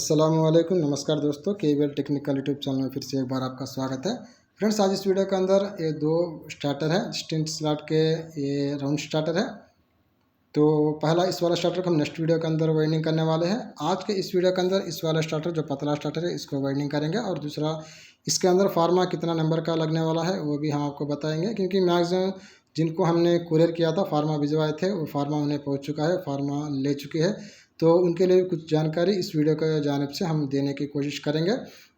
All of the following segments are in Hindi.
अस्सलामुअलैकुम, नमस्कार दोस्तों। केवीएल टेक्निकल यूट्यूब चैनल में फिर से एक बार आपका स्वागत है। फ्रेंड्स, आज इस वीडियो के अंदर ये दो स्टार्टर है, स्टिंट स्लॉट के ये राउंड स्टार्टर है। तो पहला इस वाला स्टार्टर को हम नेक्स्ट वीडियो के अंदर वाइंडिंग करने वाले हैं। आज के इस वीडियो के अंदर इस वाला स्टार्टर जो पतला स्टार्टर है इसको वाइंडिंग करेंगे, और दूसरा इसके अंदर फार्मा कितना नंबर का लगने वाला है वो भी हम आपको बताएंगे, क्योंकि मैक्सिमम जिनको हमने कुरियर किया था फार्मा भिजवाए थे वो फार्मा उन्हें पहुंच चुका है, फार्मा ले चुके हैं। तो उनके लिए कुछ जानकारी इस वीडियो के जानिब से हम देने की कोशिश करेंगे।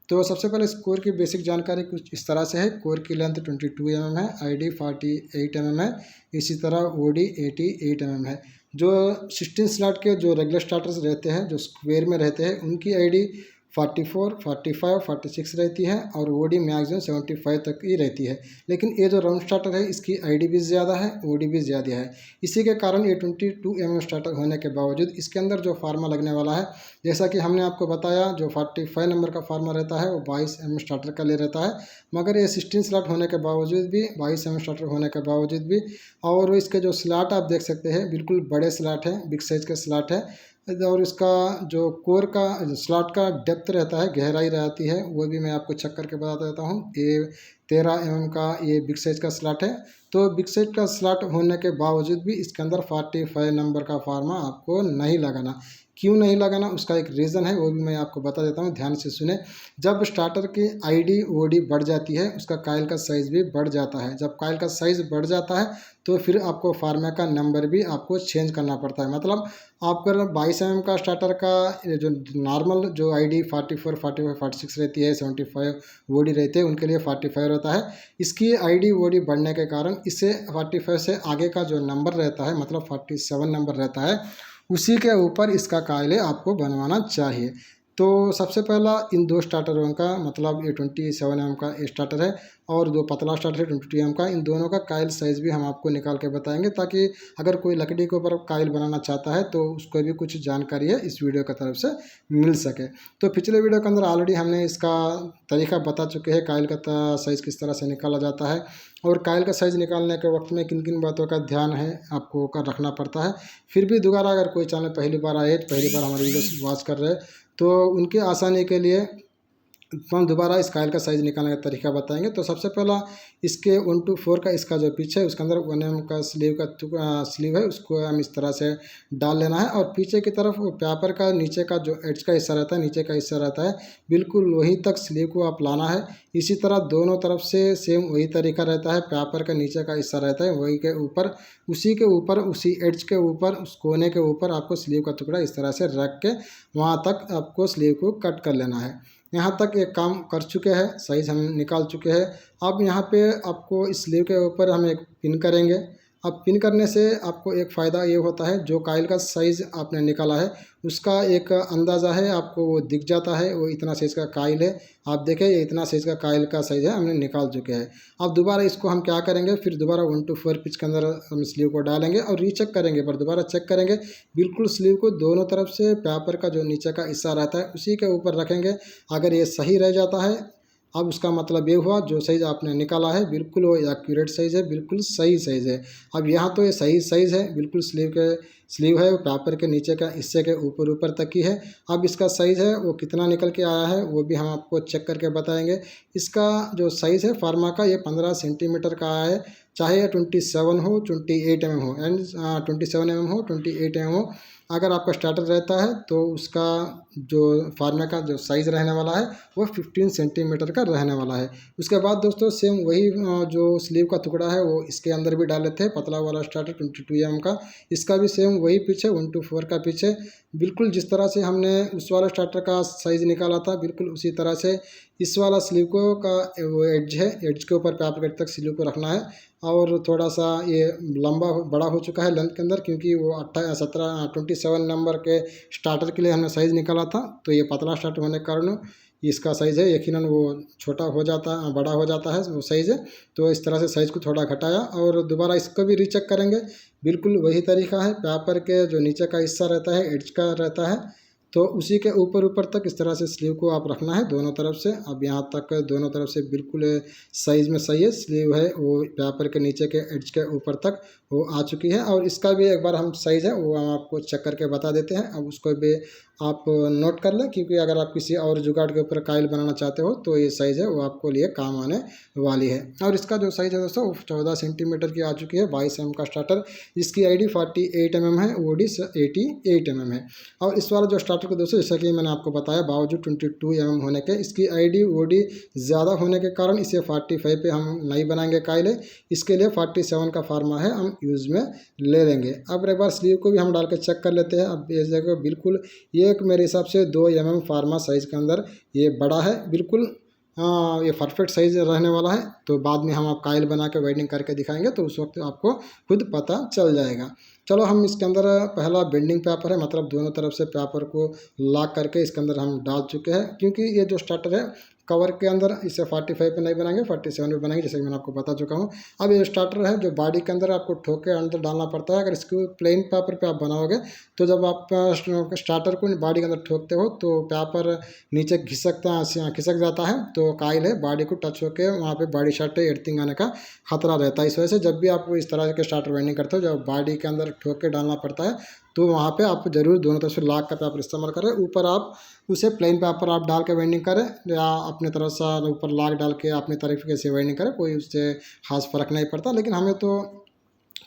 तो सबसे पहले इस कोर की बेसिक जानकारी कुछ इस तरह से है। कोर की लेंथ 22 mm है, आईडी 48 mm है, इसी तरह ओडी 88 mm है। जो 16 स्लॉट के जो रेगुलर स्टार्टर्स रहते हैं, जो स्क्वायर में रहते हैं, उनकी आईडी 44, 45, 46 रहती है, और ओडी मैक्सिमम 75 तक ही रहती है। लेकिन ये जो राउंड स्टार्टर है इसकी आईडी भी ज़्यादा है, ओडी भी ज़्यादा है। इसी के कारण ये 22 mm स्टार्टर होने के बावजूद इसके अंदर जो फार्मा लगने वाला है, जैसा कि हमने आपको बताया, जो 45 नंबर का फार्मा रहता है वो 22 mm स्टार्टर का ले रहता है। मगर ये 16 स्लॉट होने के बावजूद भी, 22 mm स्टार्टर होने के बावजूद भी, और इसके जो स्लॉट आप देख सकते हैं बिल्कुल बड़े स्लॉट है, बिग साइज के स्लॉट है। और इसका जो कोर का स्लॉट का डेप्थ रहता है, गहराई रहती है, वो भी मैं आपको चेक करके बता देता हूँ। ये 13 mm का ये बिग साइज का स्लॉट है। तो बिग साइज का स्लॉट होने के बावजूद भी इसके अंदर 45 नंबर का फार्मा आपको नहीं लगाना। क्यों नहीं लगाना, उसका एक रीज़न है, वो भी मैं आपको बता देता हूँ, ध्यान से सुने। जब स्टार्टर की आईडी ओडी बढ़ जाती है, उसका कायल का साइज़ भी बढ़ जाता है। जब कायल का साइज़ बढ़ जाता है तो फिर आपको फार्मा का नंबर भी आपको चेंज करना पड़ता है। मतलब आप अगर 22 mm का स्टार्टर का जो नॉर्मल जो आईडी 44, 45, 46 रहती है, 75 ओडी रहते हैं, उनके लिए 45 रहता है। इसकी आईडी ओडी बढ़ने के कारण इसे 45 से आगे का जो नंबर रहता है, मतलब 47 नंबर रहता है, उसी के ऊपर इसका कायल आपको बनवाना चाहिए। तो सबसे पहला इन दो स्टार्टरों का, मतलब ये 27 mm का स्टार्टर है और जो पतला स्टार्टर है 22 mm का, इन दोनों का कायल साइज़ भी हम आपको निकाल के बताएंगे, ताकि अगर कोई लकड़ी के ऊपर कायल बनाना चाहता है तो उसको भी कुछ जानकारी है इस वीडियो की तरफ से मिल सके। तो पिछले वीडियो के अंदर ऑलरेडी हमने इसका तरीका बता चुके हैं, कायल का साइज़ किस तरह से निकाला जाता है, और कायल का साइज़ निकालने के वक्त में किन किन बातों का ध्यान है आपको रखना पड़ता है। फिर भी दोबारा अगर कोई चैनल पहली बार आए, पहली बार हमारे वीडियो वॉच कर रहे हैं, तो उनकी आसानी के लिए हम दोबारा इस कायल का साइज़ निकालने का तरीका बताएंगे। तो सबसे पहला इसके 1-4 का इसका जो पीछे है उसके अंदर 1 mm का स्लीव है, उसको हम इस तरह से डाल लेना है। और पीछे की तरफ पेपर का नीचे का जो एड्ज का हिस्सा रहता है, नीचे का हिस्सा रहता है, बिल्कुल वहीं तक स्लीव को आप लाना है। इसी तरह दोनों तरफ से सेम वही तरीका रहता है। पेपर का नीचे का हिस्सा रहता है, वही के ऊपर, उसी के ऊपर, उसी एड्ज के ऊपर, उस कोने के ऊपर आपको स्लीव का टुकड़ा इस तरह से रख के वहाँ तक आपको स्लीव को कट कर लेना है। यहाँ तक एक काम कर चुके हैं, साइज़ हम निकाल चुके हैं। अब यहाँ पे आपको इस स्लीव के ऊपर हम एक पिन करेंगे। अब पिन करने से आपको एक फ़ायदा ये होता है, जो कायल का साइज़ आपने निकाला है उसका एक अंदाज़ा है, आपको वो दिख जाता है, वो इतना साइज़ का कायल है। आप देखें, ये इतना साइज़ का कायल का साइज़ है, हमने निकाल चुके हैं। अब दोबारा इसको हम क्या करेंगे, फिर दोबारा 1-4 पिच के अंदर हम स्लीव को डालेंगे और रीचेक करेंगे, पर दोबारा चेक करेंगे। बिल्कुल स्लीव को दोनों तरफ से पेपर का जो नीचे का हिस्सा रहता है उसी के ऊपर रखेंगे। अगर ये सही रह जाता है, अब उसका मतलब ये हुआ जो साइज़ आपने निकाला है बिल्कुल वो एक्यूरेट साइज़ है, बिल्कुल सही साइज़ है। अब यहाँ तो ये सही साइज़ है, बिल्कुल स्लीव है वो पेपर के नीचे का हिस्से के ऊपर तक की है। अब इसका साइज़ है वो कितना निकल के आया है वो भी हम आपको चेक करके बताएंगे। इसका जो साइज़ है फार्मा का, ये 15 सेंटीमीटर का आया है। चाहे 27 हो, 28 mm हो, एंड 27 mm हो, 28 mm हो, अगर आपका स्टार्टर रहता है तो उसका जो फार्मा का जो साइज़ रहने वाला है वो 15 सेंटीमीटर का रहने वाला है। उसके बाद दोस्तों सेम वही जो स्लीव का टुकड़ा है वो इसके अंदर भी डाल लेते हैं, पतला वाला स्टार्टर 22 mm का, इसका भी सेम वही पीछे 1-4 का पीछे, बिल्कुल जिस तरह से हमने उस वाला स्टार्टर का साइज़ निकाला था बिल्कुल उसी तरह से इस वाला स्लीव को का वो एड्ज है, एड्ज के ऊपर पेपर कट तक स्लीव को रखना है। और थोड़ा सा ये लंबा बड़ा हो चुका है लेंथ के अंदर, क्योंकि वो 27 नंबर के स्टार्टर के लिए हमने साइज़ निकाला था, तो ये पतला स्टार्टर होने के कारण इसका साइज़ है यकीनन वो छोटा हो जाता है, बड़ा हो जाता है वो साइज़ है। तो इस तरह से साइज़ को थोड़ा घटाया और दोबारा इसको भी रीचेक करेंगे। बिल्कुल वही तरीका है, पेपर के जो नीचे का हिस्सा रहता है, एड्ज का रहता है, तो उसी के ऊपर ऊपर तक इस तरह से स्लीव को आप रखना है दोनों तरफ से। अब यहाँ तक दोनों तरफ से बिल्कुल साइज़ में सही है, स्लीव है वो पेपर के नीचे के एड्ज के ऊपर तक वो आ चुकी है। और इसका भी एक बार हम साइज़ है वो हम आपको चेक करके बता देते हैं। अब उसको भी आप नोट कर लें, क्योंकि अगर आप किसी और जुगाड़ के ऊपर काइल बनाना चाहते हो तो ये साइज़ है वो आपको लिए काम आने वाली है। और इसका जो साइज़ है दोस्तों वो 14 सेंटीमीटर की आ चुकी है। 22 mm का स्टार्टर, इसकी आईडी 48 mm है, ओडी 88 mm है। और इस वाला जो स्टार्टर को दोस्तों जैसा कि मैंने आपको बताया, बावजूद 22 mm होने के इसकी आईडी ओडी ज़्यादा होने के कारण इसे 45 पे हम नहीं बनाएंगे काइल, इसके लिए 47 का फार्मा है हम यूज़ में ले लेंगे। अब एक बार स्लीव को भी हम डाल के चेक कर लेते हैं। अब ये जगह बिल्कुल ये एक मेरे हिसाब से 2 mm फार्मा साइज़ के अंदर ये बड़ा है बिल्कुल। ये परफेक्ट साइज रहने वाला है। तो बाद में हम आप काइल बना के वेल्डिंग करके दिखाएंगे तो उस वक्त आपको खुद पता चल जाएगा। चलो हम इसके अंदर पहला बेंडिंग पेपर है, मतलब दोनों तरफ से पेपर को लॉक करके इसके अंदर हम डाल चुके हैं। क्योंकि ये जो स्टार्टर है कवर के अंदर इसे 45 पे नहीं बनाएंगे, 47 पे बनाएंगे, जैसे कि मैंने आपको बता चुका हूँ। अब ये स्टार्टर है जो बॉडी के अंदर आपको ठोक के अंदर डालना पड़ता है। अगर इसको प्लेन पेपर पे आप बनाओगे तो जब आप स्टार्टर को बॉडी के अंदर ठोकते हो तो पेपर नीचे खिसक जाता है, तो काइल है बॉडी को टच होकर वहाँ पे बॉडी शॉट एर्थिंग आने का खतरा रहता है। इस वजह से जब भी आप इस तरह के स्टार्टर वेल्डिंग करते हो जब बॉडी के अंदर ठोक के डालना पड़ता है तो वहाँ पे आप जरूर दोनों तरफ से लॉक का पेपर इस्तेमाल करें। ऊपर आप उसे प्लेन पेपर आप डाल के वेल्डिंग करें या अपने तरफ से ऊपर लॉक डाल के अपनी तरीके से वेल्डिंग करें, कोई उससे खास फर्क नहीं पड़ता। लेकिन हमें तो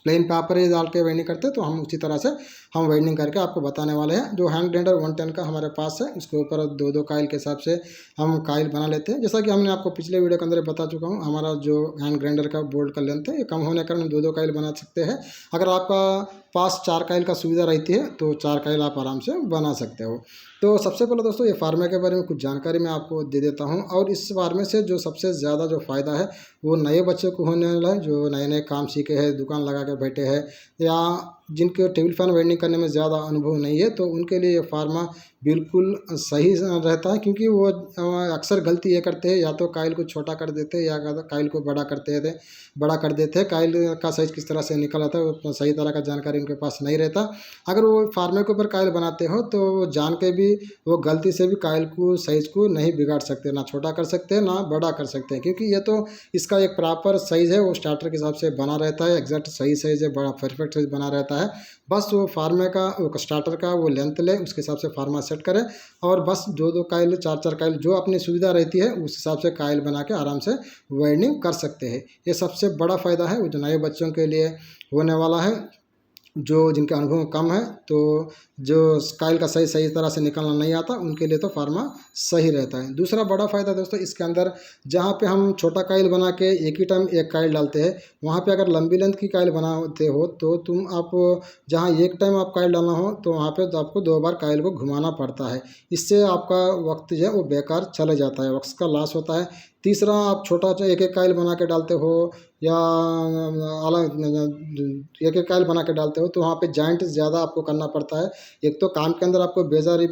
प्लेन पेपर ही डाल के वेल्डिंग करते हैं, तो हम उसी तरह से हम वेल्डिंग करके आपको बताने वाले हैं। जो हैंड ग्राइंडर 110 का हमारे पास है उसके ऊपर 2-2 काइल के हिसाब से हम काइल बना लेते हैं। जैसा कि हमने आपको पिछले वीडियो के अंदर बता चुका हूँ, हमारा जो हैंड ग्राइंडर का बोल्ट का लेंथ है ये कम होने के कारण हम 2-2 काइल बना सकते हैं। अगर आपका पास 4 काइल का सुविधा रहती है तो 4 काइल आप आराम से बना सकते हो। तो सबसे पहले दोस्तों ये फार्मे के बारे में कुछ जानकारी मैं आपको दे देता हूँ। और इस फार्मे से जो सबसे ज़्यादा जो फ़ायदा है वो नए बच्चों को होने वाला है, जो नए नए काम सीखे हैं, दुकान लगा के बैठे हैं, या जिनके टेबल फैन वेल्डिंग करने में ज़्यादा अनुभव नहीं है, तो उनके लिए ये फार्मा बिल्कुल सही रहता है। क्योंकि वो अक्सर गलती ये करते हैं, या तो काइल को छोटा कर देते हैं या काइल को बड़ा कर देते हैं। काइल का साइज़ किस तरह से निकल आता है वो सही तरह का जानकारी उनके पास नहीं रहता। अगर वो फार्मे के ऊपर काइल बनाते हो तो वो जान के भी वो गलती से भी काइल को साइज़ को नहीं बिगाड़ सकते, ना छोटा कर सकते हैं ना बड़ा कर सकते हैं। क्योंकि ये तो इसका एक प्रॉपर साइज़ है, वो स्टार्टर के हिसाब से बना रहता है, एग्जैक्ट सही साइज़ है, बड़ा परफेक्ट साइज़ बना रहता है। बस वो फार्मे का वो स्टार्टर का वो लेंथ ले, उसके हिसाब से फार्मा सेट करें और बस 2-2 काइल 4-4 काइल जो अपनी सुविधा रहती है उस हिसाब से काइल बना के आराम से वेल्डिंग कर सकते हैं। ये सबसे बड़ा फ़ायदा है वो जो नए बच्चों के लिए होने वाला है, जो जिनका अनुभव कम है, तो जो काइल का सही तरह से निकालना नहीं आता उनके लिए तो फार्मा सही रहता है। दूसरा बड़ा फ़ायदा दोस्तों इसके अंदर, जहाँ पे हम छोटा काइल बना के एक ही टाइम एक काइल डालते हैं, वहाँ पे अगर लंबी लेंथ की काइल बनाते हो तो तुम आप जहाँ एक टाइम आप काइल डालना हो तो वहाँ पे तो आपको 2 बार काइल को घुमाना पड़ता है। इससे आपका वक्त जो है वो बेकार चले जाता है, वक्त का लॉस होता है। तीसरा, आप छोटा एक एक काइल बना के डालते हो या अलग एक एक काइल बना के डालते हो तो वहाँ पे जॉइंट ज़्यादा आपको करना पड़ता है। एक तो काम के अंदर आपको बेजार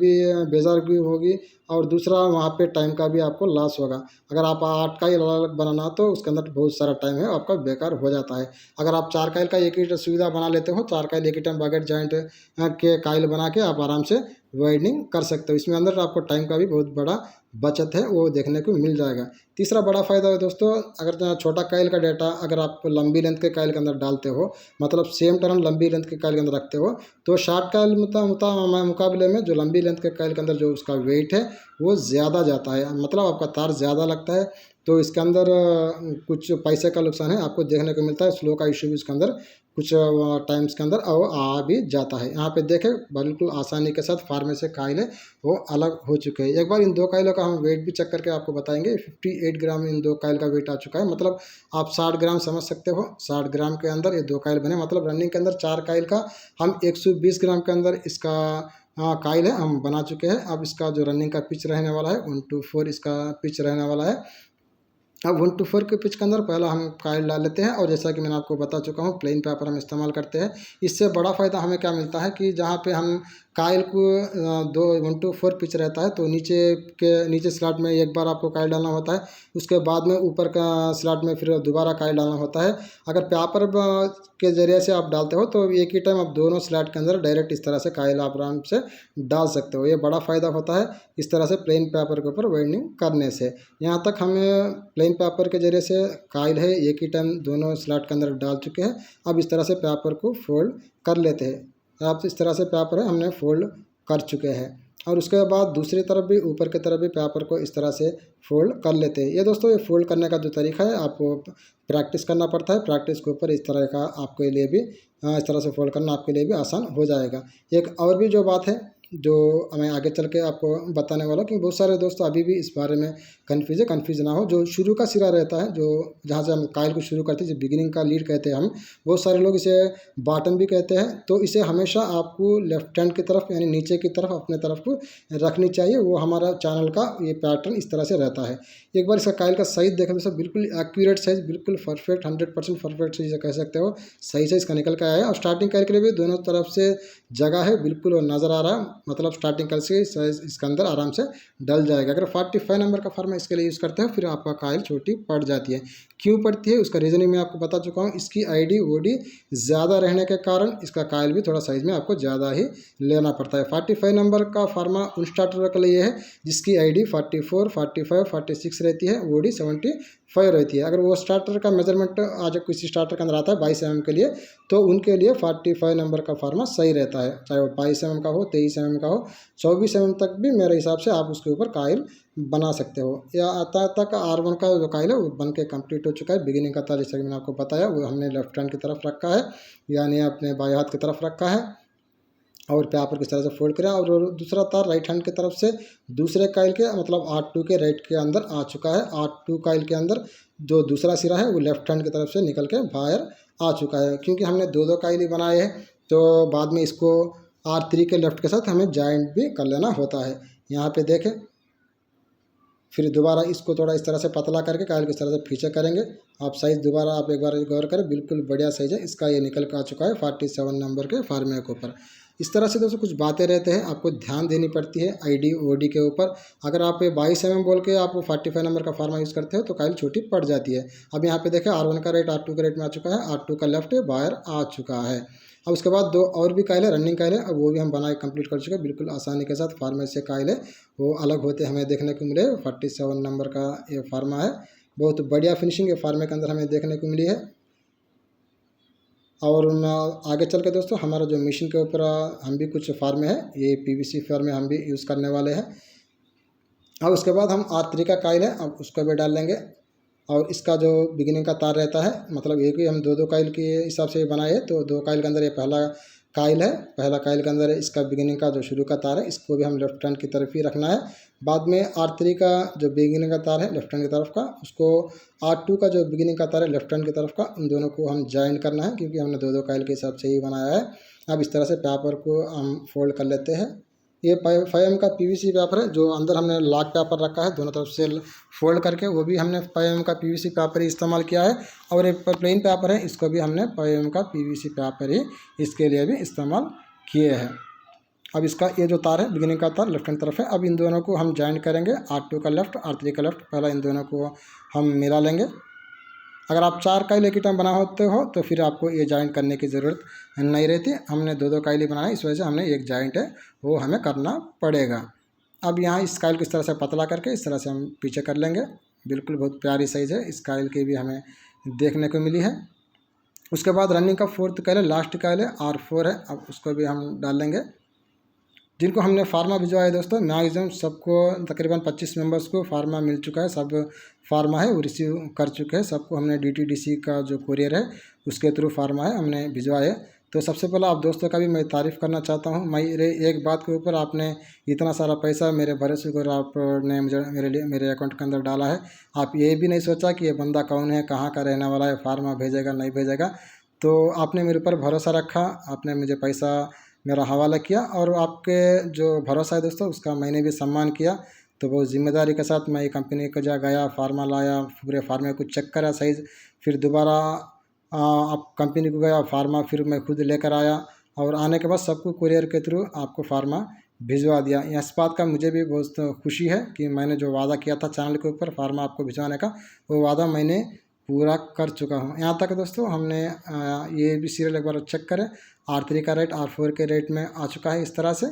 भी होगी और दूसरा वहाँ पे टाइम का भी आपको लॉस होगा। अगर आप 8 काइल अलग बनाना तो उसके अंदर बहुत सारा टाइम है आपका बेकार हो जाता है। अगर आप 4 काइल का एक ही सुविधा बना लेते हो, 4 काइल एक ही टाइम बगैर जॉइंट के काइल बना के आप आराम से वेल्डिंग कर सकते हो। इसमें अंदर आपको टाइम का भी बहुत बड़ा बचत है वो देखने को मिल जाएगा। तीसरा बड़ा फ़ायदा है दोस्तों, अगर छोटा काइल का डेटा अगर आप लंबी लेंथ के काइल के अंदर डालते हो, मतलब सेम टर्न लंबी लेंथ के काइल के अंदर रखते हो, तो शॉर्ट काइल मुकाबले में जो लंबी लेंथ के काइल के अंदर जो उसका वेट है वो ज़्यादा जाता है, मतलब आपका तार ज़्यादा लगता है। तो इसके अंदर कुछ पैसे का नुकसान है आपको देखने को मिलता है, स्लो का इशू भी इसके अंदर कुछ टाइम्स के अंदर आ भी जाता है। यहाँ पे देखें बिल्कुल आसानी के साथ फार्मे से काइल है वो अलग हो चुके हैं। एक बार इन 2 काइलों का हम वेट भी चेक करके आपको बताएंगे। 58 ग्राम इन 2 काइल का वेट आ चुका है, मतलब आप 60 ग्राम समझ सकते हो। 60 ग्राम के अंदर ये 2 काइल बने, मतलब रनिंग के अंदर 4 काइल का हम 120 ग्राम के अंदर इसका काइल है हम बना चुके हैं। अब इसका जो रनिंग का पिच रहने वाला है 1-4 इसका पिच रहने वाला है। अब 1-4 के पिच के अंदर पहला हम काइल डाल लेते हैं और जैसा कि मैंने आपको बता चुका हूँ प्लेन पेपर हम इस्तेमाल करते हैं। इससे बड़ा फ़ायदा हमें क्या मिलता है कि जहाँ पे हम कायल को 1 to 4 पिच रहता है, तो नीचे स्लॉट में एक बार आपको कायल डालना होता है, उसके बाद में ऊपर का स्लॉट में फिर दोबारा कायल डालना होता है। अगर पेपर के ज़रिए से आप डालते हो तो एक ही टाइम आप दोनों स्लॉट के अंदर डायरेक्ट इस तरह से कायल आप आराम से डाल सकते हो। ये बड़ा फ़ायदा होता है इस तरह से प्लेन पेपर के ऊपर वेल्डिंग करने से। यहाँ तक हमें प्लेन पेपर के ज़रिए से कायल है एक ही टाइम दोनों स्लॉट के अंदर डाल चुके हैं। अब इस तरह से पेपर को फोल्ड कर लेते हैं। आप इस तरह से पेपर है हमने फोल्ड कर चुके हैं, और उसके बाद दूसरी तरफ भी ऊपर की तरफ भी पेपर को इस तरह से फोल्ड कर लेते हैं। ये दोस्तों ये फोल्ड करने का जो तरीका है आपको प्रैक्टिस करना पड़ता है। प्रैक्टिस के ऊपर इस तरह का आपके लिए भी इस तरह से फोल्ड करना आपके लिए भी आसान हो जाएगा। एक और भी जो बात है जो मैं आगे चल के आपको बताने वाला हूँ, कि बहुत सारे दोस्त अभी भी इस बारे में कन्फ्यूज ना हो। जो शुरू का सिरा रहता है, जो जहाँ से हम कायल को शुरू करते हैं, जो बिगिनिंग का लीड कहते हैं हम, बहुत सारे लोग इसे बॉटम भी कहते हैं। तो इसे हमेशा आपको लेफ्ट हैंड की तरफ यानी नीचे की तरफ अपने तरफ को रखनी चाहिए। वो हमारा चैनल का ये पैटर्न इस तरह से रहता है। एक बार इसका कायल का साइज देखें तो बिल्कुल एक्यूरेट साइज, बिल्कुल परफेक्ट 100% परफेक्ट साइज कह सकते हो, सही से इसका निकल के आया है। और स्टार्टिंग कायल के लिए भी दोनों तरफ से जगह है, बिल्कुल नज़र आ रहा है, मतलब स्टार्टिंग कायल से साइज इसके अंदर आराम से डल जाएगा। अगर 45 नंबर का फार्मा इसके लिए यूज़ करते हैं फिर आपका कायल छोटी पड़ जाती है। क्यों पड़ती है उसका रीज़निंग मैं आपको बता चुका हूँ। इसकी आईडी ओडी ज़्यादा रहने के कारण इसका कायल भी थोड़ा साइज़ में आपको ज़्यादा ही लेना पड़ता है। 45 नंबर का फार्मा उन स्टार्टर के लिए है जिसकी आईडी 44, 45, 46 रहती है, ओडी 75 रहती है। अगर वो स्टार्टर का मेजरमेंट आज किसी स्टार्टर के अंदर आता है 22 mm के लिए, तो उनके लिए 45 नंबर का फार्मा सही रहता है। चाहे वो 22 mm का हो, 23 mm का हो, 24 mm तक भी मेरे हिसाब से आप उसके ऊपर कायल बना सकते हो। या आता तक R1 का जो कायल है वो बन के कम्प्लीट हो चुका है। बिगिनिंग का था जैसे कि मैंने आपको बताया, वो हमने लेफ्ट हैंड की तरफ रखा है, यानी अपने बाएं हाथ की तरफ रखा है, और पेपर किस तरह से फोल्ड करें। और दूसरा तार राइट हैंड की तरफ से दूसरे कायल के मतलब R2 के राइट के अंदर आ चुका है। R2 कायल के अंदर जो दूसरा सिरा है वो लेफ्ट हैंड की तरफ से निकल के बाहर आ चुका है। क्योंकि हमने दो कायल ही बनाए हैं तो बाद में इसको R3 के लेफ्ट के साथ हमें जॉइंट भी कर लेना होता है। यहाँ पे देखें, फिर दोबारा इसको थोड़ा इस तरह से पतला करके कायल को इस तरह से पीछे करेंगे। आप साइज़ दोबारा आप एक बार गौर करें, बिल्कुल बढ़िया साइज़ है इसका। ये निकल कर आ चुका है 47 नंबर के फार्मे के ऊपर। इस तरह से दोस्तों कुछ बातें रहते हैं, आपको ध्यान देनी पड़ती है आईडी ओडी के ऊपर। अगर आप 22 mm बोल के आप 45 नंबर का फार्मा यूज़ करते हो तो कायल छोटी पड़ जाती है। अब यहाँ पे देखें R1 का रेट R2 के रेट में आ चुका है, R2 का लेफ्ट बाहर आ चुका है। अब उसके बाद दो और भी कायल है, रनिंग कायल है, अब वो भी हम बनाए कंप्लीट कर चुके हैं बिल्कुल आसानी के साथ। फार्मा से कायल है वो अलग होते हमें देखने को मिले। 47 नंबर का ये फार्मा है, बहुत बढ़िया फिनिशिंग ये फार्मे के अंदर हमें देखने को मिली है। और आगे चल के दोस्तों हमारा जो मशीन के ऊपर हम भी कुछ फार्मे है, ये PVC फार्मे हम भी यूज़ करने वाले हैं। अब उसके बाद हम R3 का कायल है, अब उसको भी डाल लेंगे। और इसका जो बिगिनिंग का तार रहता है, मतलब एक ही हम दो कायल के हिसाब से बनाए, तो 2 कायल के अंदर ये पहला कायल है। पहला कायल के अंदर इसका बिगिनिंग का जो शुरू का तार है इसको भी हम लेफ्ट हैंड की तरफ ही रखना है। बाद में R3 का जो बिगिनिंग का तार है लेफ्ट हैंड की तरफ का, उसको R2 का जो बिगिनिंग का तार है लेफ्ट हैंड की तरफ का, उन दोनों को हम ज्वाइन करना है क्योंकि हमने दो कायल के हिसाब से ही बनाया है। अब इस तरह से पेपर को हम फोल्ड कर लेते हैं। ये 5 का PVC पेपर है, जो अंदर हमने लॉक पेपर रखा है दोनों तरफ से फोल्ड करके, वो भी हमने 5 का PVC पेपर ही इस्तेमाल किया है। और एक प्लेन पेपर है, इसको भी हमने 5 का PVC पेपर ही इसके लिए भी इस्तेमाल किए हैं। अब इसका ये जो तार है बिगिनिंग का तार लेफ्ट हैंड तरफ है। अब इन दोनों को हम ज्वाइन करेंगे, R2 का लेफ्ट R3 का लेफ्ट, पहला इन दोनों को हम मिला लेंगे। अगर आप 4 कायल एक ही टाइम बना होते हो तो फिर आपको ये जॉइंट करने की ज़रूरत नहीं रहती। हमने दो कायल ही बनाया, इस वजह से हमने एक जॉइंट है वो हमें करना पड़ेगा। अब यहाँ इस कायल को इस तरह से पतला करके इस तरह से हम पीछे कर लेंगे। बिल्कुल बहुत प्यारी साइज़ है इस कायल की भी हमें देखने को मिली है। उसके बाद रनिंग का 4th कायल है, लास्ट कायल है R4 है, अब उसको भी हम डाल लेंगे। जिनको हमने फार्मा भिजवाया दोस्तों मैक्सिमम सबको तकरीबन 25 मेंबर्स को फार्मा मिल चुका है। सब फार्मा है वो रिसीव कर चुके हैं, सबको हमने DTDC का जो कुरियर है उसके थ्रू फार्मा है हमने भिजवाए। तो सबसे पहले आप दोस्तों का भी मैं तारीफ़ करना चाहता हूँ। मेरे एक बात के ऊपर आपने इतना सारा पैसा मेरे भरोसे पर आपने मुझे मेरे अकाउंट के अंदर डाला है। आप ये भी नहीं सोचा कि ये बंदा कौन है, कहाँ का रहने वाला है, फार्मा भेजेगा नहीं भेजेगा। तो आपने मेरे ऊपर भरोसा रखा, आपने मुझे पैसा मेरा हवाला किया, और आपके जो भरोसा है दोस्तों उसका मैंने भी सम्मान किया। तो बहुत ज़िम्मेदारी के साथ मैं ये कंपनी को जा गया, फार्मा लाया, पूरे फार्मे को चेक करा साइज़, फिर दोबारा आप कंपनी को गया फार्मा, फिर मैं खुद लेकर आया और आने के बाद सबको कुरियर के थ्रू आपको फार्मा भिजवा दिया। इस बात का मुझे भी बहुत खुशी है कि मैंने जो वादा किया था चैनल के ऊपर फार्मा आपको भिजवाने का, वो वादा मैंने पूरा कर चुका हूँ। यहाँ तक दोस्तों हमने ये भी सीरियल एक बार चेक करें, R3 का रेट R4 के रेट में आ चुका है। इस तरह से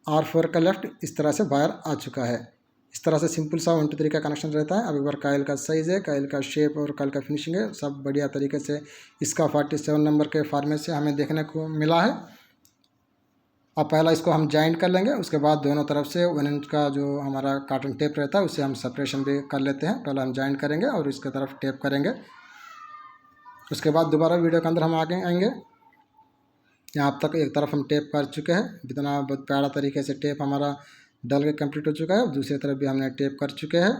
R4 का लेफ्ट इस तरह से वायर आ चुका है। इस तरह से सिंपल सा 1 2 3 का कनेक्शन रहता है। अब एक बार कायल का साइज़ है, कायल का शेप और कायल का फिनिशिंग है, सब बढ़िया तरीके से इसका 47 नंबर के फॉर्मेट से हमें देखने को मिला है। अब पहला इसको हम जॉइंट कर लेंगे, उसके बाद दोनों तरफ से 1 इंच का जो हमारा कार्टन टेप रहता है उससे हम सेपरेशन भी कर लेते हैं। पहले हम जॉइंट करेंगे और इसके तरफ टेप करेंगे। उसके बाद दोबारा वीडियो के अंदर हम आगे आएंगे। यहाँ तक एक तरफ हम टेप कर चुके हैं, इतना बहुत प्यारा तरीके से टेप हमारा डल के कंप्लीट हो चुका है। दूसरी तरफ भी हमने टेप कर चुके हैं,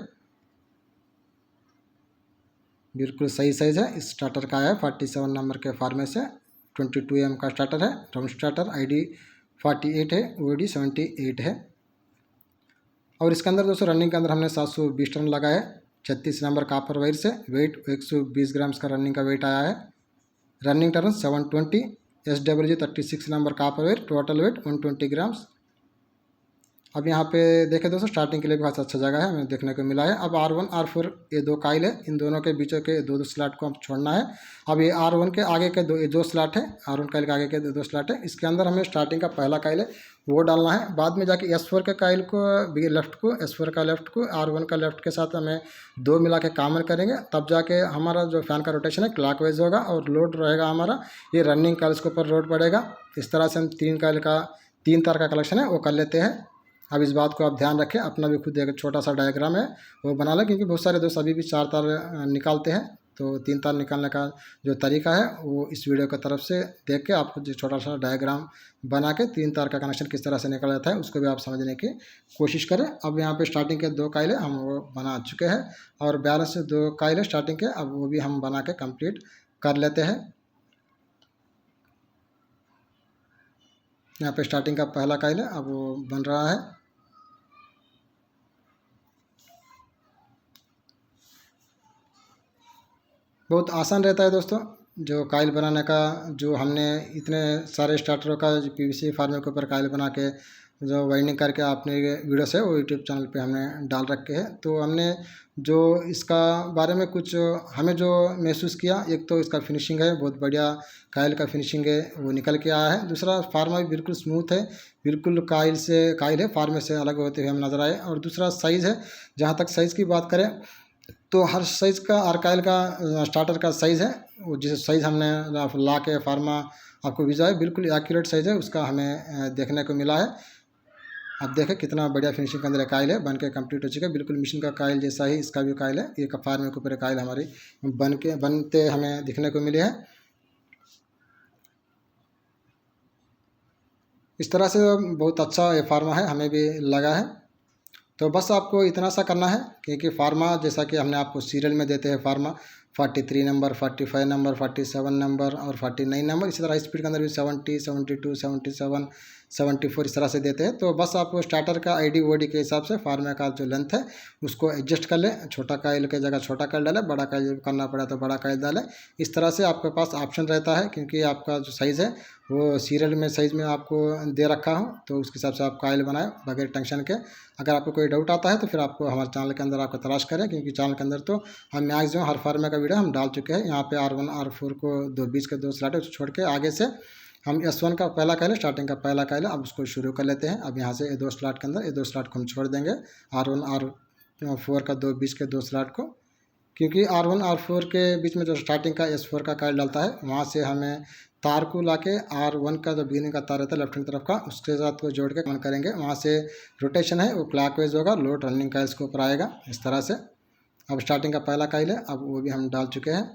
बिल्कुल सही साइज़ है। इस स्टार्टर का है 47 नंबर के फॉर्मेट से, 22 mm का स्टार्टर है, राउंड स्टार्टर। ID 48 है, OD 78 है। और इसके अंदर दोस्तों रनिंग के अंदर हमने 720 टर्न लगाया है 36 नंबर कापर वायर से। वेट 120 ग्राम्स का रनिंग का वेट आया है। Running turn 720, SWG 36 number copper wire, total weight 120 grams. अब यहाँ पे देखें दोस्तों स्टार्टिंग के लिए बहुत अच्छा जगह है, हमें देखने को मिला है। अब R1 R4 ये दो काइल है, इन दोनों के बीचों के दो स्लॉट को हम छोड़ना है। अब ये R1 के आगे के दो स्लॉट है, R1 काइल के आगे के दो स्लॉट है, इसके अंदर हमें स्टार्टिंग का पहला काइल है वो डालना है। बाद में जाके S4 के काइल को लेफ्ट को, S4 का लेफ्ट को R1 का लेफ्ट के साथ हमें दो मिला के कॉमन करेंगे, तब जाके हमारा जो फैन का रोटेशन है क्लॉकवाइज होगा और लोड रहेगा हमारा ये रनिंग काइल्स के ऊपर लोड पड़ेगा। इस तरह से हम 3 तार का कलेक्शन है वो कर लेते हैं। अब इस बात को आप ध्यान रखें, अपना भी खुद एक छोटा सा डायग्राम है वो बना लें, क्योंकि बहुत सारे दोस्त अभी भी 4 तार निकालते हैं। तो 3 तार निकालने का जो तरीका है वो इस वीडियो की तरफ से देख के आपको जो छोटा सा डायग्राम बना के 3 तार का कनेक्शन किस तरह से निकल जाता है उसको भी आप समझने की कोशिश करें। अब यहाँ पे स्टार्टिंग के 2 काइले हम वो बना चुके हैं और बैलेंस 2 काइले स्टार्टिंग के अब वो भी हम बना के कंप्लीट कर लेते हैं। यहाँ पे स्टार्टिंग का पहला काइल है, अब वो बन रहा है। बहुत आसान रहता है दोस्तों जो काइल बनाने का, जो हमने इतने सारे स्टार्टरों का जो PVC फार्मे के ऊपर काइल बना के जो वाइंडिंग करके आपने वीडियोस है वो यूट्यूब चैनल पे हमने डाल रखे हैं। तो हमने जो इसका बारे में कुछ हमें जो महसूस किया, एक तो इसका फिनिशिंग है बहुत बढ़िया, काइल का फिनिशिंग है वो निकल के आया है। दूसरा फार्मा भी बिल्कुल स्मूथ है, बिल्कुल काइल है फार्मे से अलग होते हुए हम नज़र आए। और दूसरा साइज़ है, जहाँ तक साइज़ की बात करें तो हर साइज़ का आर्काइल का स्टार्टर का साइज़ है वो जिस साइज़ हमने ला के फार्मा आपको भिजा है बिल्कुल एक्यूरेट साइज़ है उसका हमें देखने को मिला है। अब देखें कितना बढ़िया फिनिशिंग के अंदर काइल है बन के कंप्लीट हो चुका है, बिल्कुल मशीन का काइल जैसा ही इसका भी काइल है। ये फार्मे के ऊपर काइल हमारी बनते हमें दिखने को मिले हैं। इस तरह से बहुत अच्छा ये फार्मा है, हमें भी लगा है। तो बस आपको इतना सा करना है, क्योंकि फार्मा जैसा कि हमने आपको सीरियल में देते हैं फार्मा 43 नंबर, 45 नंबर, 47 नंबर और 49 नंबर, इसी तरह स्पीड के अंदर भी 70, 72, 77, 74 इस तरह से देते हैं। तो बस आप स्टार्टर का ID OD के हिसाब से फार्मे का जो लेंथ है उसको एडजस्ट कर लें, छोटा काइल के जगह छोटा काइल डालें, बड़ा काइल करना पड़ा तो बड़ा काइल डालें। इस तरह से आपके पास ऑप्शन रहता है, क्योंकि आपका जो साइज़ है वो सीरियल में साइज़ में आपको दे रखा हूँ, तो उसके हिसाब से आप काइल बनाएं बगैर टेंशन के। अगर आपको कोई डाउट आता है तो फिर आपको हमारे चैनल के अंदर आपको तलाश करें, क्योंकि चैनल के अंदर तो हम मैक्सिमम हर फार्मे का वीडियो हम डाल चुके हैं। यहाँ पे R1 R4 को दो बीच के 2 स्लॉट है छोड़ के आगे से हम S1 का पहला काइल है, स्टार्टिंग का पहला काइल है, अब उसको शुरू कर लेते हैं। अब यहाँ से ये 2 स्लॉट के अंदर ये 2 स्लॉट को हम छोड़ देंगे, R1 R4 का बीच के 2 स्लॉट को, क्योंकि R1 R4 के बीच में जो स्टार्टिंग का S4 का काइल डालता है वहाँ से हमें तार को लाके R1 का जो बिगिनिंग का तार रहता है लेफ्ट हैंड तरफ का उसके साथ वो जोड़ के कनेक्ट करेंगे, वहाँ से रोटेशन है वो क्लॉकवाइज होगा, लोड रनिंग काइल्स के ऊपर आएगा इस तरह से। अब स्टार्टिंग का पहला काइल है, अब वो भी हम डाल चुके हैं।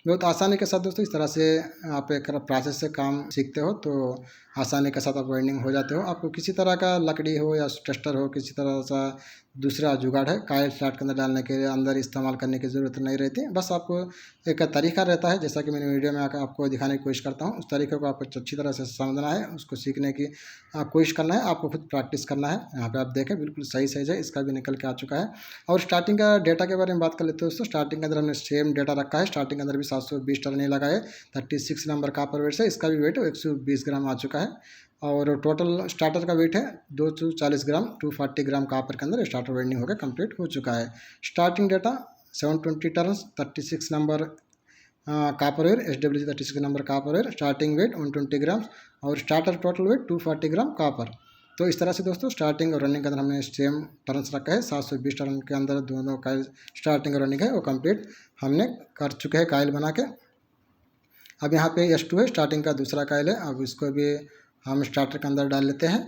बहुत आसानी के साथ दोस्तों इस तरह से आप एक प्रोसेस से काम सीखते हो तो आसानी के साथ आप वेल्डिंग हो जाते हो। आपको किसी तरह का लकड़ी हो या टेस्टर हो, किसी तरह सा दूसरा जुगाड़ है कायल स्लॉट के अंदर डालने के लिए अंदर इस्तेमाल करने की ज़रूरत नहीं रहती। बस आपको एक तरीका रहता है, जैसा कि मैंने वीडियो में आकर आपको दिखाने की कोशिश करता हूँ, उस तरीके को आपको अच्छी तरह से समझना है, उसको सीखने की कोशिश करना है, आपको खुद प्रैक्टिस करना है। यहाँ पे आप देखें बिल्कुल सही साइज है, इसका भी निकल के आ चुका है। और स्टार्टिंग का डेटा के बारे में बात कर लेते हैं दोस्तों। स्टार्टिंग के अंदर हमने सेम डेटा रखा है, स्टार्टिंग के अंदर भी 720 टन नहीं लगा है। 36 नंबर कॉपर वेट से इसका भी वेट 120 ग्राम आ चुका है। और टोटल स्टार्टर का वेट है 240 ग्राम, 240 ग्राम कॉपर के अंदर स्टार्टर वेल्डिंग होकर कंप्लीट हो चुका है। Starting data 720 turns, 36 number copper wire, SWC 36 number copper wire, starting weight 120 gram और starter total weight 240 gram copper. तो इस तरह से दोस्तों स्टार्टिंग और रनिंग के अंदर हमने सेम टर्न्स रखा है। 720 टर्न के अंदर दोनों कायल स्टार्टिंग और रनिंग है वो कंप्लीट हमने कर चुके हैं कायल बना के। अब यहाँ पे S2 है, स्टार्टिंग का दूसरा कायल है। अब इसको भी हम स्टार्टर के अंदर डाल लेते हैं।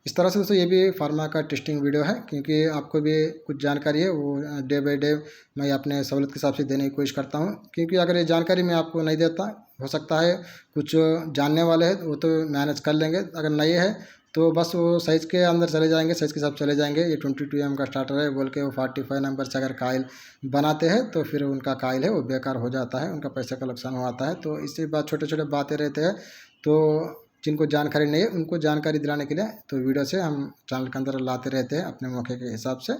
इस तरह से दोस्तों ये भी फार्मा का टेस्टिंग वीडियो है, क्योंकि आपको भी कुछ जानकारी है वो डे बाय डे मैं अपने सहूलत के हिसाब से देने की कोशिश करता हूँ। क्योंकि अगर ये जानकारी मैं आपको नहीं देता, हो सकता है कुछ जानने वाले हैं वो तो मैनेज कर लेंगे, अगर नहीं है तो बस वो साइज़ के अंदर चले जाएंगे, साइज़ के साथ चले जाएंगे। ये 22 mm का स्टार्टर है बोल के वो 45 नंबर से अगर कायल बनाते हैं तो फिर उनका कायल है वो बेकार हो जाता है, उनका पैसे का नुकसान हो आता है। तो इसी बात छोटे छोटे बातें रहते हैं, तो जिनको जानकारी नहीं है उनको जानकारी दिलाने के लिए तो वीडियो से हम चैनल के अंदर लाते रहते हैं अपने मौके के हिसाब से।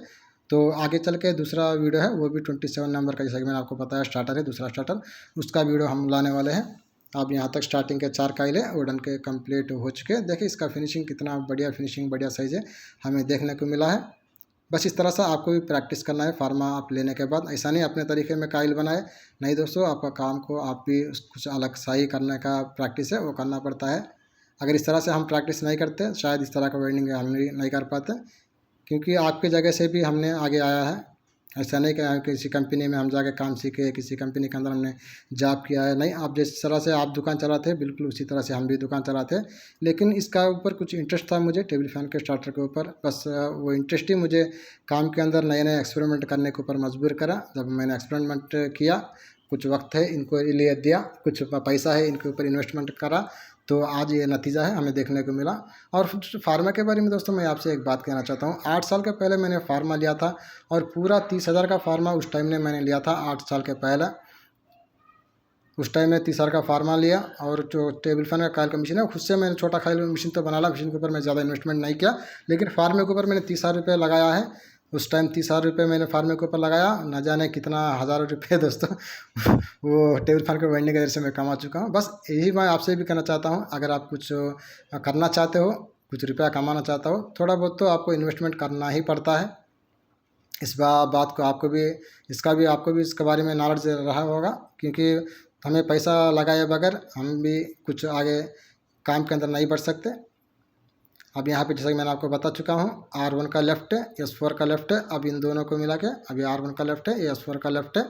तो आगे चल के दूसरा वीडियो है वो भी 27 नंबर का, जैसा कि मैंने आपको बताया स्टार्टर है, दूसरा स्टार्टर, उसका वीडियो हम लाने वाले हैं। अब यहाँ तक स्टार्टिंग के 4 कायल है वो डन के कंप्लीट हो चुके हैं। देखिए इसका फिनिशिंग कितना बढ़िया फिनिशिंग, बढ़िया साइज़ है हमें देखने को मिला है। बस इस तरह से आपको भी प्रैक्टिस करना है फार्मा आप लेने के बाद। ऐसा नहीं अपने तरीके में कायल बनाए, नहीं दोस्तों, आपका काम को आप भी कुछ अलग सही करने का प्रैक्टिस है वो करना पड़ता है। अगर इस तरह से हम प्रैक्टिस नहीं करते शायद इस तरह का वेल्डिंग हम नहीं कर पाते, क्योंकि आपकी जगह से भी हमने आगे आया है। ऐसा नहीं कि किसी कंपनी में हम जाके काम सीखे, किसी कंपनी के अंदर हमने जॉब किया है, नहीं। आप जिस तरह से आप दुकान चलाते हैं बिल्कुल उसी तरह से हम भी दुकान चलाते हैं। लेकिन इसका ऊपर कुछ इंटरेस्ट था मुझे टेबल फैन के स्टार्टर के ऊपर, बस वो इंटरेस्ट ही मुझे काम के अंदर नए नए एक्सपेरिमेंट करने के ऊपर मजबूर करा। जब मैंने एक्सपेरिमेंट किया, कुछ वक्त है इनको लिए दिया, कुछ पैसा है इनके ऊपर इन्वेस्टमेंट करा, तो आज ये नतीजा है हमें देखने को मिला। और फार्मा के बारे में दोस्तों मैं आपसे एक बात कहना चाहता हूँ। 8 साल के पहले मैंने फार्मा लिया था और पूरा 30,000 का फार्मा उस टाइम ने मैंने लिया था 8 साल के पहले। उस टाइम में 30,000 का फार्मा लिया और जो टेबल फैन का कायल का मशीन है खुद से मैंने छोटा कायल मशीन तो बना ला, मशीन के ऊपर मैं ज़्यादा इन्वेस्टमेंट नहीं किया, लेकिन फार्मे के ऊपर मैंने 30,000 रुपये लगाया है। उस टाइम 30,000 रुपये मैंने फार्मे के ऊपर लगाया, न जाने कितना हज़ारों रुपये दोस्तों वो टेबल फैन को वेंडिंग के से मैं कमा चुका हूँ। बस यही मैं आपसे भी कहना चाहता हूँ, अगर आप कुछ करना चाहते हो, कुछ रुपया कमाना चाहता हो, थोड़ा बहुत तो आपको इन्वेस्टमेंट करना ही पड़ता है। इस बात को आपको भी, इसका भी आपको भी इसके बारे में नॉलेज रहा होगा, क्योंकि हमें पैसा लगाए बगैर हम भी कुछ आगे काम के अंदर नहीं बढ़ सकते। अब यहाँ पे जैसा कि मैंने आपको बता चुका हूँ, R1 का लेफ्ट है, S4 का लेफ्ट है। अब इन दोनों को मिला के अभी R1 का लेफ्ट है, ये S4 का लेफ्ट है,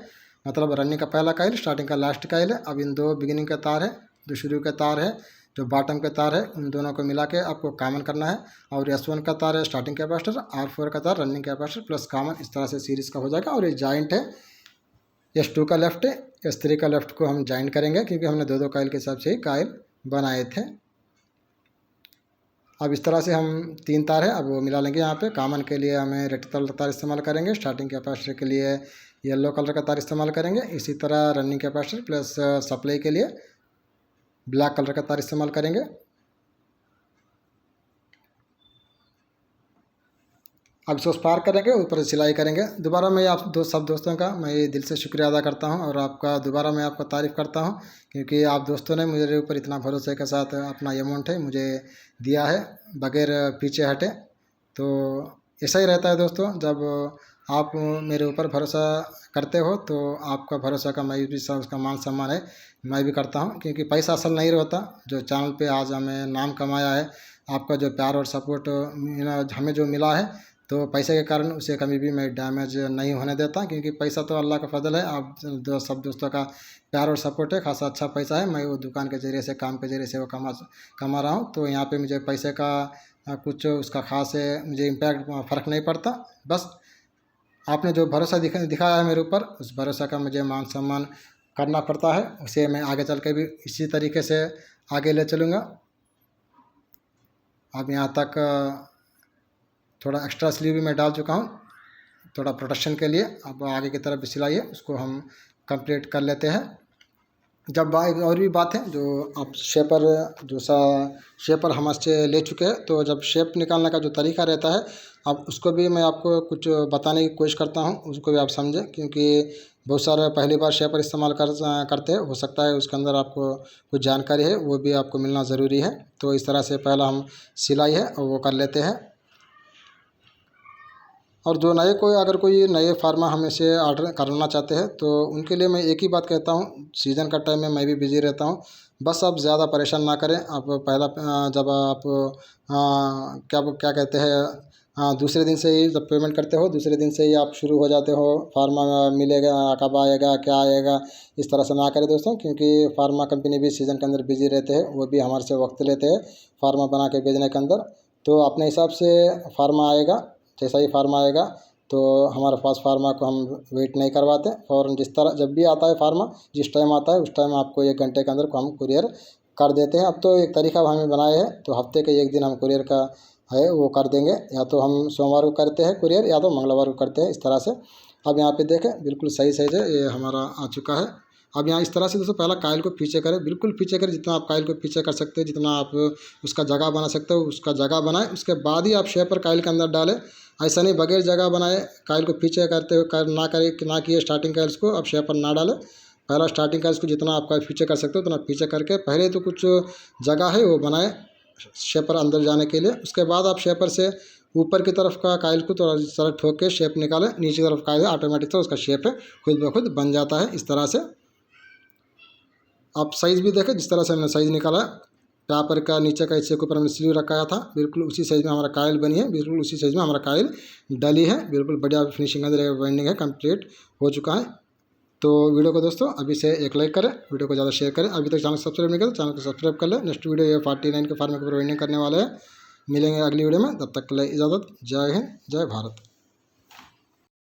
मतलब रनिंग का पहला कायल, स्टार्टिंग का लास्ट कायल है। अब इन दो बिगिनिंग का तार है, जो शुरू का तार है, जो बॉटम का तार है, उन दोनों को मिला के आपको कॉमन करना है। और S1 का तार है स्टार्टिंग कैपेसिटर, R4 का तार रनिंग कैपेसिटर प्लस कॉमन, इस तरह से सीरीज़ का हो जाएगा। और ये जॉइंट है, S2 का लेफ्ट है, S3 का लेफ्ट को हम जॉइंट करेंगे, क्योंकि हमने दो कायल के हिसाब से ही कायल बनाए थे। अब इस तरह से हम 3 तार है, अब वो मिला लेंगे। यहाँ पे कॉमन के लिए हमें रेड कलर का तार इस्तेमाल करेंगे, स्टार्टिंग कैपेसिटर के लिए येलो कलर का तार इस्तेमाल करेंगे, इसी तरह रनिंग कैपेसिटर प्लस सप्लाई के लिए ब्लैक कलर का तार इस्तेमाल करेंगे। अब इसको स्पार्क करेंगे, ऊपर से सिलाई करेंगे। दोबारा मैं आप सब दोस्तों का मैं दिल से शुक्रिया अदा करता हूं, और आपका दोबारा मैं आपका तारीफ़ करता हूं, क्योंकि आप दोस्तों ने मेरे ऊपर इतना भरोसे के साथ अपना अमाउंट है मुझे दिया है बगैर पीछे हटे। तो ऐसा ही रहता है दोस्तों, जब आप मेरे ऊपर भरोसा करते हो तो आपका भरोसा का मैं भी उसका मान सम्मान है मैं भी करता हूँ, क्योंकि पैसा असल नहीं रहता। जो चैनल पे आज हमें नाम कमाया है, आपका जो प्यार और सपोर्ट हमें जो मिला है, तो पैसे के कारण उसे कभी भी मैं डैमेज नहीं होने देता, क्योंकि पैसा तो अल्लाह का फजल है। आप सब दोस्तों का प्यार और सपोर्ट है, खासा अच्छा पैसा है। मैं वो दुकान के ज़रिए से, काम के ज़रिए से वो कमा रहा हूँ। तो यहाँ पे मुझे पैसे का कुछ उसका खास है मुझे इम्पैक्ट फ़र्क नहीं पड़ता। बस आपने जो भरोसा दिखाया है मेरे ऊपर, उस भरोसा का मुझे मान सम्मान करना पड़ता है, उसे मैं आगे चल के भी इसी तरीके से आगे ले चलूँगा। अब यहाँ तक थोड़ा एक्स्ट्रा स्लीव भी मैं डाल चुका हूँ थोड़ा प्रोटेक्शन के लिए। अब आगे की तरफ भी सिलाई है उसको हम कंप्लीट कर लेते हैं। जब एक और भी बात है, जो आप शेपर हमसे ले चुके हैं, तो जब शेप निकालने का जो तरीका रहता है, अब उसको भी मैं आपको कुछ बताने की कोशिश करता हूँ, उसको भी आप समझें, क्योंकि बहुत सारे पहली बार शेपर इस्तेमाल करते हैं, हो सकता है उसके अंदर आपको कुछ जानकारी है वो भी आपको मिलना ज़रूरी है। तो इस तरह से पहला हम सिलाई है वो कर लेते हैं। और जो अगर कोई नए फार्मा हमें से ऑर्डर करना चाहते हैं, तो उनके लिए मैं एक ही बात कहता हूँ, सीज़न का टाइम में मैं भी बिज़ी रहता हूँ, बस आप ज़्यादा परेशान ना करें। आप पहला जब आप क्या क्या कहते हैं, दूसरे दिन से ही जब पेमेंट करते हो, दूसरे दिन से ही आप शुरू हो जाते हो, फार्मा मिलेगा कब आएगा क्या आएगा, इस तरह से ना करें दोस्तों, क्योंकि फार्मा कंपनी भी सीज़न के अंदर बिज़ी रहते हैं, वो भी हमारे से वक्त लेते हैं फार्मा बना के भेजने के अंदर। तो अपने हिसाब से फार्मा आएगा, जैसा ही फार्मा आएगा तो हमारे पास फार्मा को हम वेट नहीं करवाते, फ़ौरन जिस तरह जब भी आता है फार्मा, जिस टाइम आता है उस टाइम आपको 1 घंटे के अंदर को हम कुरियर कर देते हैं। अब तो एक तरीका हमें बनाए है, तो हफ्ते के एक दिन हम कुरियर का है वो कर देंगे, या तो हम सोमवार को करते हैं कुरियर या तो मंगलवार को करते हैं, इस तरह से। अब यहाँ पे देखें बिल्कुल सही साइज है, ये हमारा आ चुका है। अब यहाँ इस तरह से दोस्तों पहला कायल को पीछे करें, बिल्कुल पीछे करें, जितना आप कायल को पीछे कर सकते हैं, जितना आप उसका जगह बना सकते हो उसका जगह बनाएं, उसके बाद ही आप शेपर कायल के अंदर डालें। ऐसा नहीं बगैर जगह बनाए कायल को पीछे करते हुए ना किए स्टार्टिंग कायल्स को आप शेपर ना डालें। पहला स्टार्टिंग कायल्स को जितना आप पीछे कर सकते हो उतना पीछे करके पहले तो कुछ जगह है वो बनाए शेपर अंदर जाने के लिए, उसके बाद आप शेपर से ऊपर की तरफ का कायल को थोड़ा इस तरह ठोक के शेप निकालें, नीचे की तरफ कायल ऑटोमेटिक से उसका शेप है खुद ब खुद बन जाता है। इस तरह से आप साइज़ भी देखें, जिस तरह से हमने साइज़ निकाला, पेपर का नीचे का हिस्से के ऊपर हमने स्लीव रखाया था, बिल्कुल उसी साइज़ में हमारा कायल बनी है, बिल्कुल उसी साइज़ में हमारा कायल डली है, बिल्कुल बढ़िया फिनिशिंग अंदर वाइंडिंग है, कंप्लीट हो चुका है। तो वीडियो को दोस्तों अभी से एक लाइक करें, वीडियो को ज़्यादा शेयर करें, अभी तक चैनल सब्सक्राइब नहीं किया तो चैनल को सब्सक्राइब कर लें। नेक्स्ट वीडियो ये 49 के फार्म के ऊपर वाइंडिंग करने वाले हैं, मिलेंगे अगली वीडियो में, तब तक के लिए इजाज़त। जय हिंद, जय भारत।